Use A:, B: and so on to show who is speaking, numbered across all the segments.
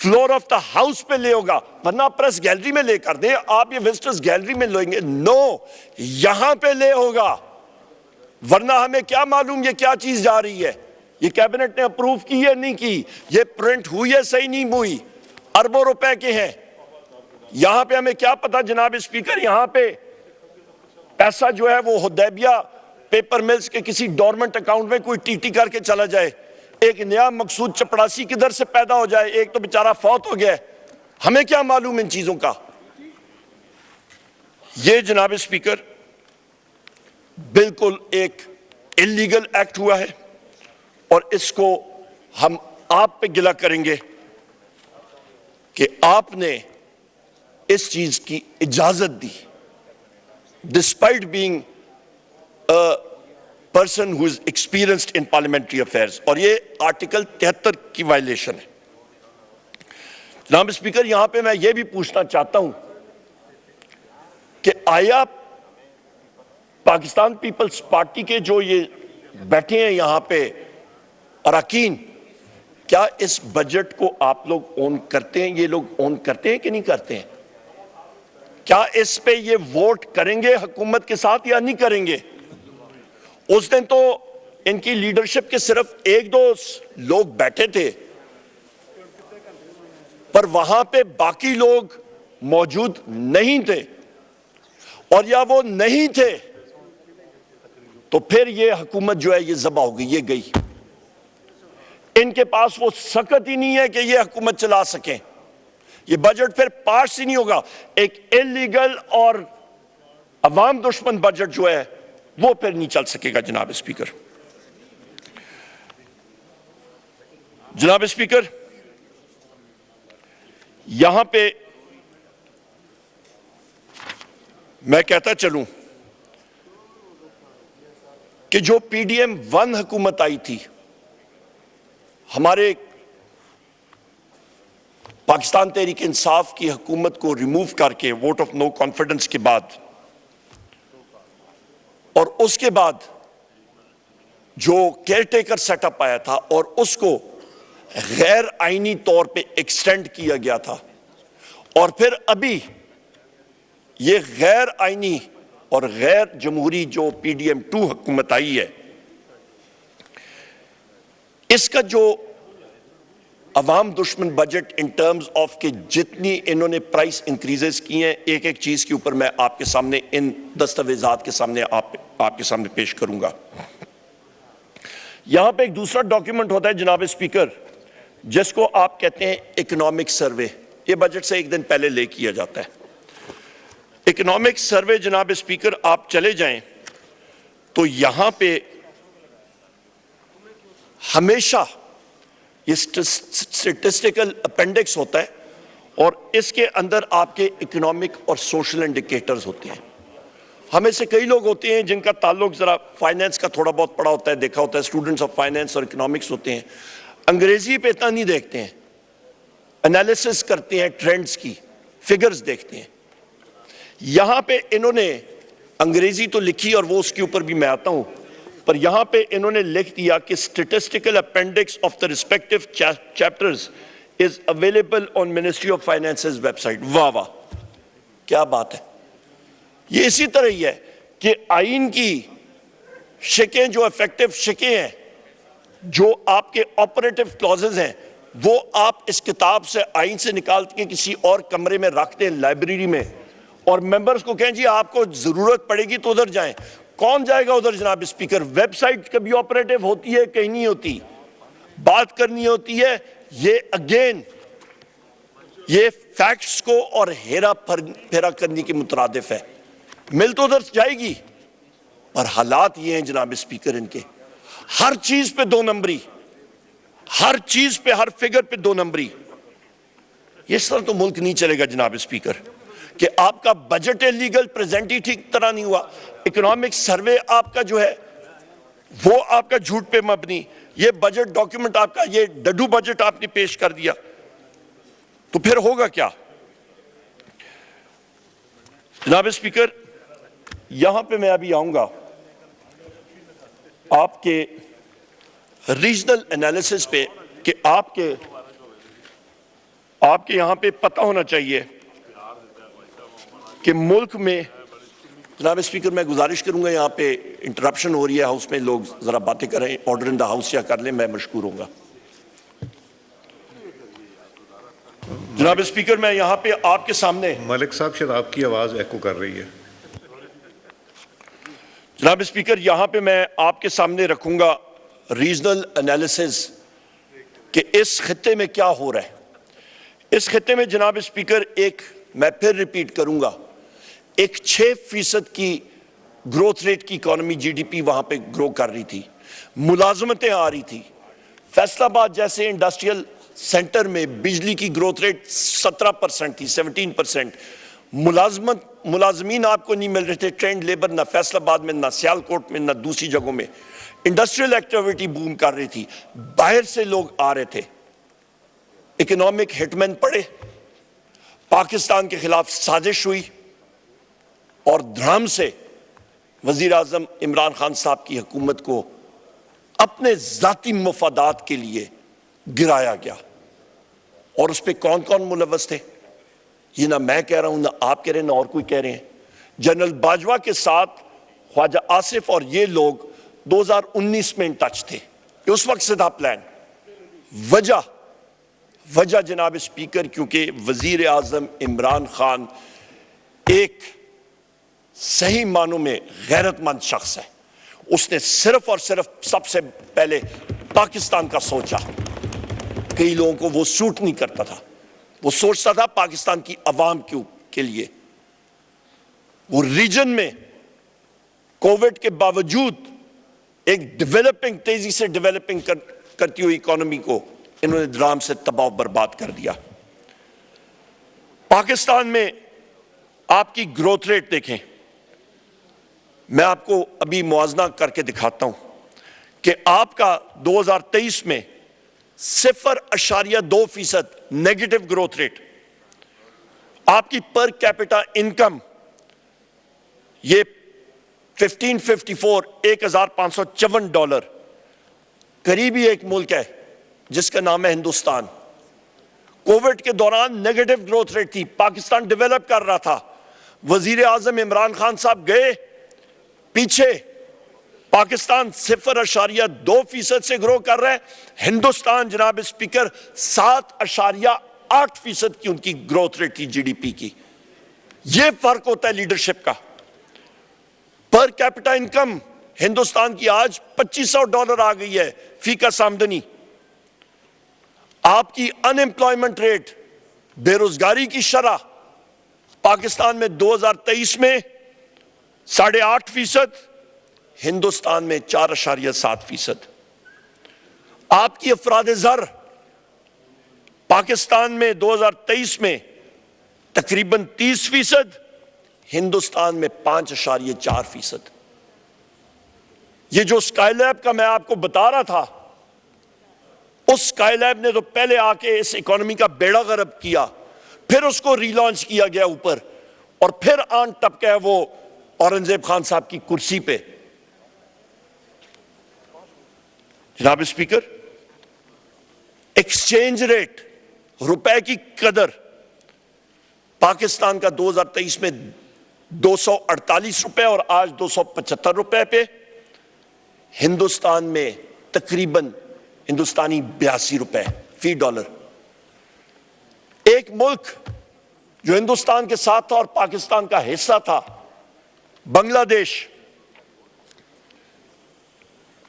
A: Floor of the house پہ لے ہوگا، ورنہ پریس گیلری میں لے کر دیں، آپ یہ وزٹرز گیلری میں لیں گے، نو، یہاں پہ لے ہوگا، ورنہ ہمیں کیا معلوم یہ کیا چیز جا رہی ہے، یہ کیبنٹ نے اپروو کی ہے نہیں کی، یہ پرنٹ ہوئی ہے صحیح نہیں ہوئی، اربوں روپے کے ہیں، یہاں پہ ہمیں کیا پتا جناب اسپیکر، یہاں پہ پیسہ جو ہے وہ حدیبیہ پیپر ملز کے کسی ڈورمنٹ اکاؤنٹ میں کوئی ٹی ٹی کر کے چلا جائے، ایک نیا مقصود چپڑاسی کدھر سے پیدا ہو جائے، ایک تو بیچارہ فوت ہو گیا ہے، ہمیں کیا معلوم ان چیزوں کا۔ یہ جناب اسپیکر بالکل ایک اللیگل ایکٹ ہوا ہے، اور اس کو ہم آپ پہ گلہ کریں گے کہ آپ نے اس چیز کی اجازت دی despite being person who is experienced in parliamentary affairs، اور یہ آرٹیکل 73 کی وائلیشن ہے۔ جناب اسپیکر یہاں پہ میں یہ بھی پوچھنا چاہتا ہوں کہ آیا پاکستان پیپلز پارٹی کے جو یہ بیٹھے ہیں یہاں پہ اراکین، کیا اس بجٹ کو آپ لوگ اون کرتے ہیں، یہ لوگ اون کرتے ہیں کہ نہیں کرتے ہیں؟ کیا اس پہ یہ ووٹ کریں گے حکومت کے ساتھ یا نہیں کریں گے؟ اس دن تو ان کی لیڈرشپ کے صرف ایک دو لوگ بیٹھے تھے، پر وہاں پہ باقی لوگ موجود نہیں تھے، اور یا وہ نہیں تھے تو پھر یہ حکومت جو ہے یہ ذبح ہو گئی، یہ گئی۔ ان کے پاس وہ سکت ہی نہیں ہے کہ یہ حکومت چلا سکیں، یہ بجٹ پھر پاس ہی نہیں ہوگا۔ ایک اللیگل اور عوام دشمن بجٹ جو ہے وہ پھر نہیں چل سکے گا جناب اسپیکر۔ جناب اسپیکر یہاں پہ میں کہتا چلوں کہ جو پی ڈی ایم 1 حکومت آئی تھی، ہمارے پاکستان تحریک انصاف کی حکومت کو ریموو کر کے ووٹ آف نو کانفیڈنس کے بعد، اور اس کے بعد جو کیئر ٹیکر سیٹ اپ آیا تھا اور اس کو غیر آئینی طور پہ ایکسٹینڈ کیا گیا تھا، اور پھر ابھی یہ غیر آئینی اور غیر جمہوری جو پی ڈی ایم 2 حکومت آئی ہے، اس کا جو عوام دشمن بجٹ ان ٹرمز آف کہ جتنی انہوں نے پرائس انکریزز کی ہیں، ایک ایک چیز کے اوپر میں آپ کے سامنے ان دستاویزات کے سامنے آپ کے سامنے پیش کروں گا۔ یہاں پہ ایک دوسرا ڈاکیومنٹ ہوتا ہے جناب اسپیکر، جس کو آپ کہتے ہیں اکنامک سروے، یہ بجٹ سے ایک دن پہلے لے کیا جاتا ہے۔ اکنامک سروے جناب اسپیکر آپ چلے جائیں تو یہاں پہ ہمیشہ یہ سٹیٹسٹیکل اپینڈکس ہوتا ہے، اور اس کے اندر آپ کے اکنامک اور سوشل انڈیکیٹرز ہوتے ہیں۔ ہمیں سے کئی لوگ ہوتے ہیں جن کا تعلق ذرا فائنینس کا تھوڑا بہت پڑھا ہوتا ہے، دیکھا ہوتا ہے، اسٹوڈنٹس آف فائنینس اور اکنامکس ہوتے ہیں، انگریزی پہ اتنا نہیں دیکھتے ہیں، انالیسس کرتے ہیں، ٹرینڈز کی فگرز دیکھتے ہیں۔ یہاں پہ انہوں نے انگریزی تو لکھی، اور وہ اس کے اوپر بھی میں آتا ہوں، پر یہاں پہ انہوں نے لکھ دیا کہ statistical appendix of the respective chapters is available on ministry of finances website. واہ واہ، کیا بات ہے! یہ اسی طرح ہی ہے کہ آئین کی شکیں جو افیکٹو شکیں ہیں، جو آپ کے آپریٹو کلازز ہیں، وہ آپ اس کتاب سے آئین سے نکال کے کسی اور کمرے میں رکھ دیں لائبریری میں، اور ممبرز کو کہیں جی آپ کو ضرورت پڑے گی تو ادھر جائیں۔ کون جائے گا ادھر جناب اسپیکر؟ ویب سائٹ کبھی آپریٹو ہوتی ہے، کہیں نہیں ہوتی، بات کرنی ہوتی ہے۔ یہ اگین یہ فیکٹس کو اور ہیرا پھیرا کرنے کے مترادف ہے۔ مل تو ادھر جائے گی، پر حالات یہ ہیں جناب اسپیکر ان کے، ہر چیز پہ 2 نمبری، ہر چیز پہ، ہر فگر پہ 2 نمبری۔ اس طرح تو ملک نہیں چلے گا جناب اسپیکر، کہ آپ کا بجٹ لیگل پریزنٹ ہی ٹھیک طرح نہیں ہوا، اکنامک سروے آپ کا جو ہے وہ آپ کا جھوٹ پہ مبنی، یہ بجٹ ڈاکیومنٹ آپ کا یہ ڈڈو بجٹ آپ نے پیش کر دیا، تو پھر ہوگا کیا؟ جناب اسپیکر یہاں پہ میں ابھی آؤں گا آپ کے ریجنل انالیسس پہ، کہ آپ کے یہاں پہ پتہ ہونا چاہیے کہ ملک میں، جناب اسپیکر میں گزارش کروں گا، یہاں پہ انٹرپشن ہو رہی ہے ہاؤس میں، لوگ ذرا باتیں کریں، آرڈر ان دا ہاؤس یا کر لیں، میں مشکور ہوں گا۔ جناب اسپیکر میں یہاں پہ آپ کے سامنے،
B: ملک صاحب شاید آپ کی آواز ایکو کر رہی ہے۔
A: جناب اسپیکر یہاں پہ میں آپ کے سامنے رکھوں گا ریجنل انالیسز کہ اس خطے میں کیا ہو رہا ہے۔ اس خطے میں جناب اسپیکر ایک، میں پھر ریپیٹ کروں گا، ایک 6% کی گروتھ ریٹ کی اکانومی جی ڈی پی وہاں پہ گرو کر رہی تھی، ملازمتیں آ رہی تھی۔ فیصل آباد جیسے انڈسٹریل سینٹر میں بجلی کی گروتھ ریٹ 17% تھی، 17%۔ ملازمین آپ کو نہیں مل رہے تھے، ٹرینڈ لیبر نہ فیصل آباد میں، نہ سیالکوٹ میں، نہ دوسری جگہوں میں۔ انڈسٹریل ایکٹیویٹی بوم کر رہی تھی، باہر سے لوگ آ رہے تھے۔ اکنامک ہٹ مین پڑے، پاکستان کے خلاف سازش ہوئی، اور دھڑام سے وزیر اعظم عمران خان صاحب کی حکومت کو اپنے ذاتی مفادات کے لیے گرایا گیا۔ اور اس پہ کون کون ملوث تھے، یہ نہ میں کہہ رہا ہوں، نہ آپ کہہ رہے ہیں، نہ اور کوئی کہہ رہے ہیں۔ جنرل باجوہ کے ساتھ خواجہ آصف اور یہ لوگ 2019 میں ان ٹچ تھے، اس وقت سے تھا پلان۔ وجہ جناب اسپیکر، کیونکہ وزیر اعظم عمران خان ایک صحیح معنوں میں غیرت مند شخص ہے۔ اس نے صرف اور صرف سب سے پہلے پاکستان کا سوچا۔ کئی لوگوں کو وہ سوٹ نہیں کرتا تھا، وہ سوچتا تھا پاکستان کی عوام کے لیے۔ وہ ریجن میں کووڈ کے باوجود ایک تیزی سے ڈیولپنگ کرتی ہوئی اکانومی کو انہوں نے درام سے تباہ و برباد کر دیا۔ پاکستان میں آپ کی گروتھ ریٹ دیکھیں، میں آپ کو ابھی موازنہ کر کے دکھاتا ہوں کہ آپ کا 2023 میں 0.2% نیگیٹو گروتھ ریٹ۔ آپ کی پر کیپٹا انکم یہ 1554 $1,554، قریبی ایک ملک ہے جس کا نام ہے ہندوستان۔ کووڈ کے دوران نیگیٹو گروتھ ریٹ تھی، پاکستان ڈیولپ کر رہا تھا، وزیر اعظم عمران خان صاحب گئے پیچھے، پاکستان 0.2% سے گرو کر رہا ہے، ہندوستان جناب اسپیکر 7.8% کی ان کی گروتھ ریٹ تھی جی ڈی پی کی۔ یہ فرق ہوتا ہے لیڈرشپ کا۔ پر کیپٹا انکم ہندوستان کی آج $2500 آ گئی ہے فی کس آمدنی۔ آپ کی ان ایمپلائمنٹ ریٹ، بے روزگاری کی شرح پاکستان میں 2023 میں 8.5%، ہندوستان میں 4.7%۔ آپ کی افراد زر پاکستان میں 2023 میں تقریباً 30%، ہندوستان میں 5.4%۔ یہ جو اسکائی لیب کا میں آپ کو بتا رہا تھا، اس اسکائی لیب نے تو پہلے آ کے اس اکانومی کا بیڑا غرق کیا، پھر اس کو ری لانچ کیا گیا اوپر، اور پھر آن ٹپکا ہے وہ اورنگزیب خان صاحب کی کرسی پہ۔ جناب اسپیکر، ایکسچینج ریٹ، روپے کی قدر پاکستان کا 2023 میں $248 اور آج $275 پہ، ہندوستان میں تقریباً ہندوستانی $82 فی ڈالر۔ ایک ملک جو ہندوستان کے ساتھ تھا اور پاکستان کا حصہ تھا، بنگلہ دیش،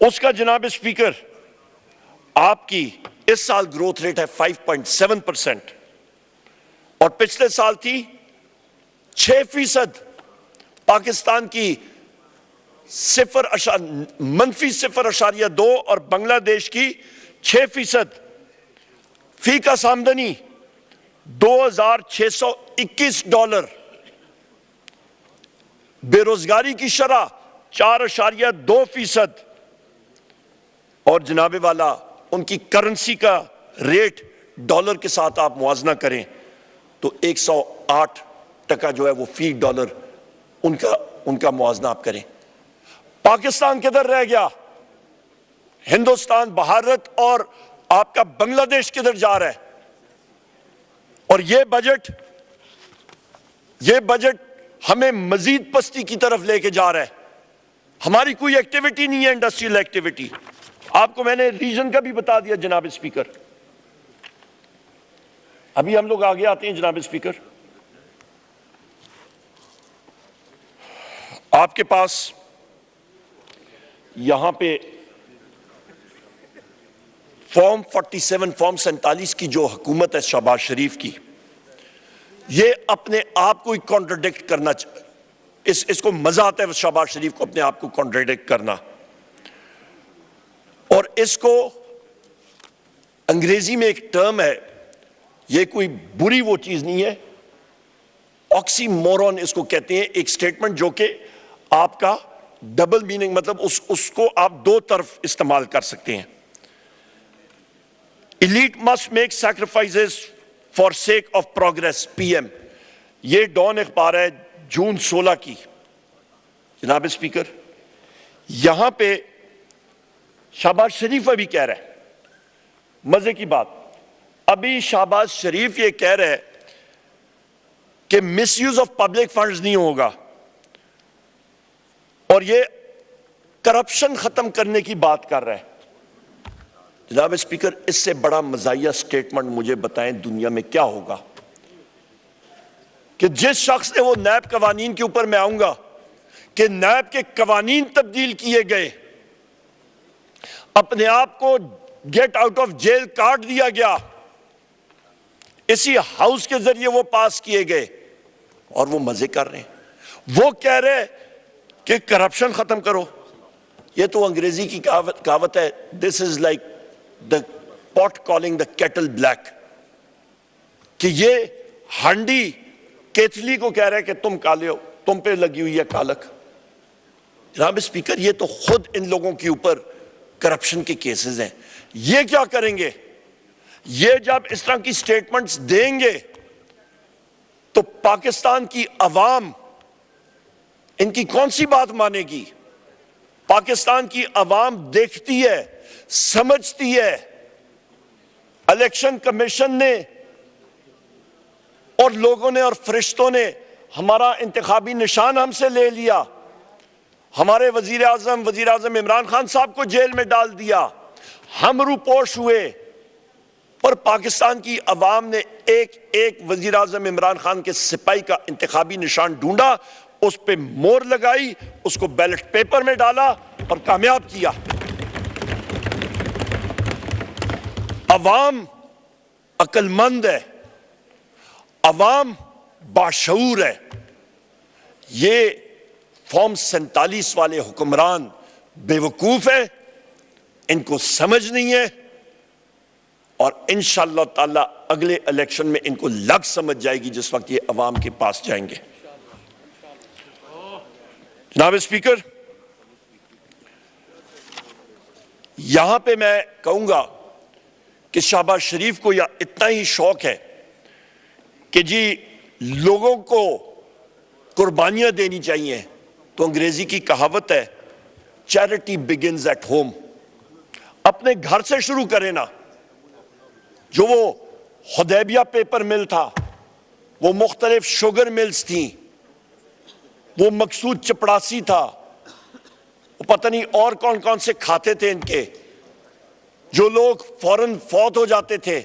A: اس کا جناب اسپیکر آپ کی اس سال گروتھ ریٹ ہے 5.7%، اور پچھلے سال تھی 6%۔ پاکستان کی -0.2 اور بنگلہ دیش کی 6%۔ فی کس آمدنی $2,621، بے روزگاری کی شرح 4.2%، اور جناب والا ان کی کرنسی کا ریٹ ڈالر کے ساتھ آپ موازنہ کریں تو 108% جو ہے وہ فی ڈالر ان کا موازنہ آپ کریں۔ پاکستان کدھر رہ گیا؟ ہندوستان، بھارت اور آپ کا بنگلہ دیش کدھر جا رہا ہے؟ اور یہ بجٹ ہمیں مزید پستی کی طرف لے کے جا رہا ہے. ہماری کوئی ایکٹیویٹی نہیں ہے انڈسٹریل ایکٹیویٹی. آپ کو میں نے ریجن کا بھی بتا دیا جناب اسپیکر. ابھی ہم لوگ آگے آتے ہیں جناب اسپیکر. آپ کے پاس یہاں پہ فارم 47 فارم 47 کی جو حکومت ہے شہباز شریف کی, یہ اپنے آپ کو ہی کانٹرڈکٹ کرنا اس کو مزہ آتا ہے شہباز شریف کو اپنے آپ کو کانٹرڈکٹ کرنا. اور اس کو انگریزی میں ایک ٹرم ہے, یہ کوئی بری وہ چیز نہیں ہے, آکسی مورون اس کو کہتے ہیں, ایک سٹیٹمنٹ جو کہ آپ کا ڈبل میننگ, مطلب اس کو آپ دو طرف استعمال کر سکتے ہیں. Elite must make sacrifices for sake of progress, PM ایم. یہ ڈان اخبار ہے جون 16 کی. جناب اسپیکر, یہاں پہ شہباز شریف ابھی کہہ رہا ہے, مزے کی بات, ابھی شہباز شریف یہ کہہ رہے کہ مس یوز آف پبلک فنڈز نہیں ہوگا, اور یہ کرپشن ختم کرنے کی بات کر رہا ہے. جناب اسپیکر, اس سے بڑا مزاحیہ سٹیٹمنٹ مجھے بتائیں دنیا میں کیا ہوگا کہ جس شخص نے وہ نیب قوانین کے اوپر میں آؤں گا کہ نیب کے قوانین تبدیل کیے گئے, اپنے آپ کو get out of jail card دیا گیا, اسی ہاؤس کے ذریعے وہ پاس کیے گئے, اور وہ مزے کر رہے ہیں. وہ کہہ رہے کہ کرپشن ختم کرو. یہ تو انگریزی کی کہاوت ہے, دس از لائک دا پاٹ کالنگ دا کیٹل بلیک, کہ یہ ہانڈی کیتلی کو کہہ رہے کہ تم کالے ہو, تم پہ لگی ہوئی ہے کالک. جناب اسپیکر, یہ تو خود ان لوگوں کے اوپر کرپشن کے کیسز ہیں. یہ کیا کریں گے؟ یہ جب اس طرح کی سٹیٹمنٹس دیں گے تو پاکستان کی عوام ان کی کون سی بات مانے گی؟ پاکستان کی عوام دیکھتی ہے, سمجھتی ہے, الیکشن کمیشن نے اور لوگوں نے اور فرشتوں نے ہمارا انتخابی نشان ہم سے لے لیا, ہمارے وزیر اعظم عمران خان صاحب کو جیل میں ڈال دیا, ہم روپوش ہوئے, اور پاکستان کی عوام نے ایک ایک وزیر اعظم عمران خان کے سپاہی کا انتخابی نشان ڈھونڈا, اس پہ مور لگائی, اس کو بیلٹ پیپر میں ڈالا اور کامیاب کیا. عوام عقل مند ہے, عوام باشعور ہے. یہ فارم 47 والے حکمران بے وقوف ہیں, ان کو سمجھ نہیں ہے, اور انشاءاللہ تعالی اگلے الیکشن میں ان کو لگ سمجھ جائے گی جس وقت یہ عوام کے پاس جائیں گے. جناب اسپیکر, یہاں پہ میں کہوں گا کہ شہباز شریف کو یہ اتنا ہی شوق ہے کہ جی لوگوں کو قربانیاں دینی چاہیے, تو انگریزی کی کہاوت ہے چیریٹی بگنز ایٹ ہوم. اپنے گھر سے شروع کریں نا. جو وہ حدیبیہ پیپر مل تھا, وہ مختلف شوگر ملز تھیں, وہ مقصود چپڑاسی تھا, وہ پتہ نہیں اور کون کون سے کھاتے تھے ان کے, جو لوگ فوراً فوت ہو جاتے تھے,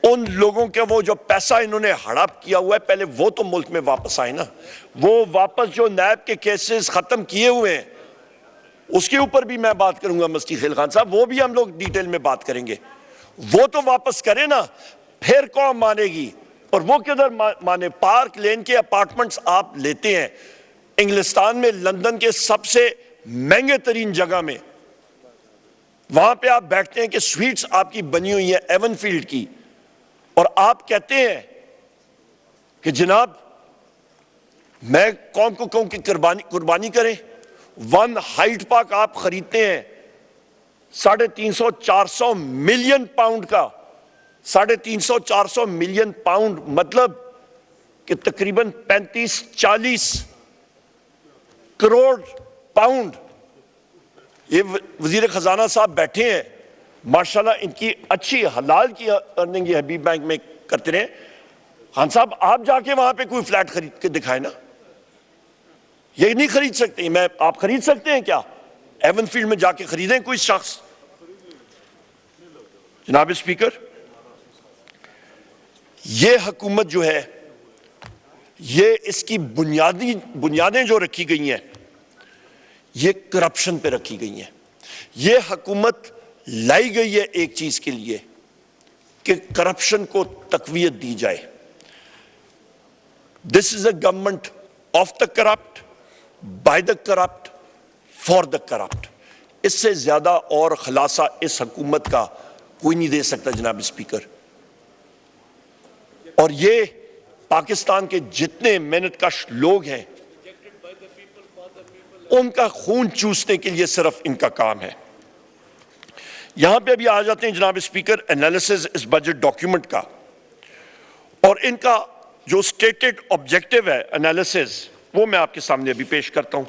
A: ان لوگوں کے وہ جو پیسہ انہوں نے ہڑپ کیا ہوا ہے, پہلے وہ تو ملک میں واپس آئے نا. وہ واپس جو نیب کے کیسز ختم کیے ہوئے ہیں, اس کے اوپر بھی میں بات کروں گا مفتی خلیل خان صاحب, وہ بھی ہم لوگ ڈیٹیل میں بات کریں گے. وہ تو واپس کرے نا, پھر کون مانے گی؟ اور وہ کدھر مانے؟ پارک لین کے اپارٹمنٹس آپ لیتے ہیں انگلستان میں, لندن کے سب سے مہنگے ترین جگہ میں, وہاں پہ آپ بیٹھتے ہیں کہ سویٹس آپ کی بنی ہوئی ہیں ایون فیلڈ کی, اور آپ کہتے ہیں کہ جناب میں قوم کو کہوں کہ قربانی کریں. 1 ہائیڈ پارک آپ خریدتے ہیں 350-400 ملین پاؤنڈ کا. 350-400 ملین پاؤنڈ مطلب کہ تقریباً 35-40 کروڑ پاؤنڈ. یہ وزیر خزانہ صاحب بیٹھے ہیں, ماشاءاللہ ان کی اچھی حلال کی ارننگ یہ حبیب بینک میں کرتے رہے. خان صاحب آپ جا کے وہاں پہ کوئی فلیٹ خرید کے دکھائے نا. یہ نہیں خرید سکتے. آپ خرید سکتے ہیں کیا؟ ایون فیلڈ میں جا کے خریدیں کوئی شخص. جناب اسپیکر، یہ حکومت جو ہے یہ اس کی بنیادیں جو رکھی گئی ہیں یہ کرپشن پہ رکھی گئی ہیں. یہ حکومت لائی گئی ہے ایک چیز کے لیے کہ کرپشن کو تقویت دی جائے. This is a government of the corrupt, by the corrupt, for the corrupt. اس سے زیادہ اور خلاصہ اس حکومت کا کوئی نہیں دے سکتا جناب اسپیکر. اور یہ پاکستان کے جتنے محنت کش لوگ ہیں ان کا خون چوسنے کے لیے صرف ان کا کام ہے. یہاں پہ ابھی آ جاتے ہیں جناب اسپیکر انالیسز اس بجٹ ڈاکیومنٹ کا، اور ان کا جو سٹیٹڈ آبجیکٹو ہے انالیسز وہ میں آپ کے سامنے ابھی پیش کرتا ہوں.